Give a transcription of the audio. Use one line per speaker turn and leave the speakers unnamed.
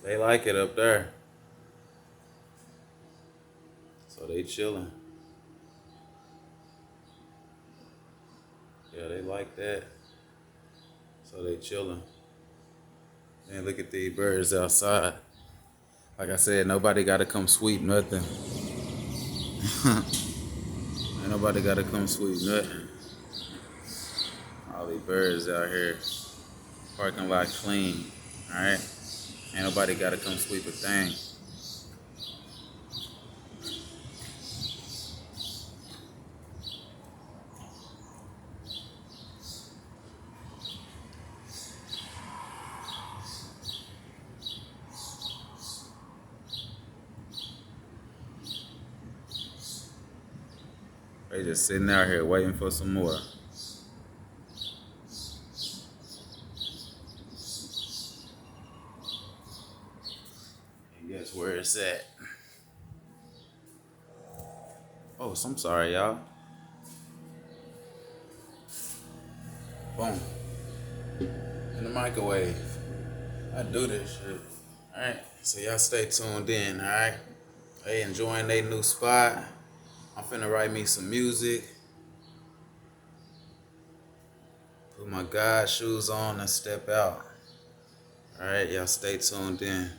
They like it up there. So they chilling. Yeah, they like that. So they chilling. And look at these birds outside. Like I said, nobody gotta come sweep nothing. Ain't nobody gotta come sweep nothing. All these birds out here. Parking lot clean. Alright? Ain't nobody gotta come sweep a thing. They just sitting out here waiting for some more. And guess where it's at? Oh, so I'm sorry, y'all. Boom. In the microwave. I do this shit. Alright, so y'all stay tuned in, alright? Hey, enjoying they new spot. I'm finna write me some music. Put my God shoes on and step out. Alright, y'all stay tuned in.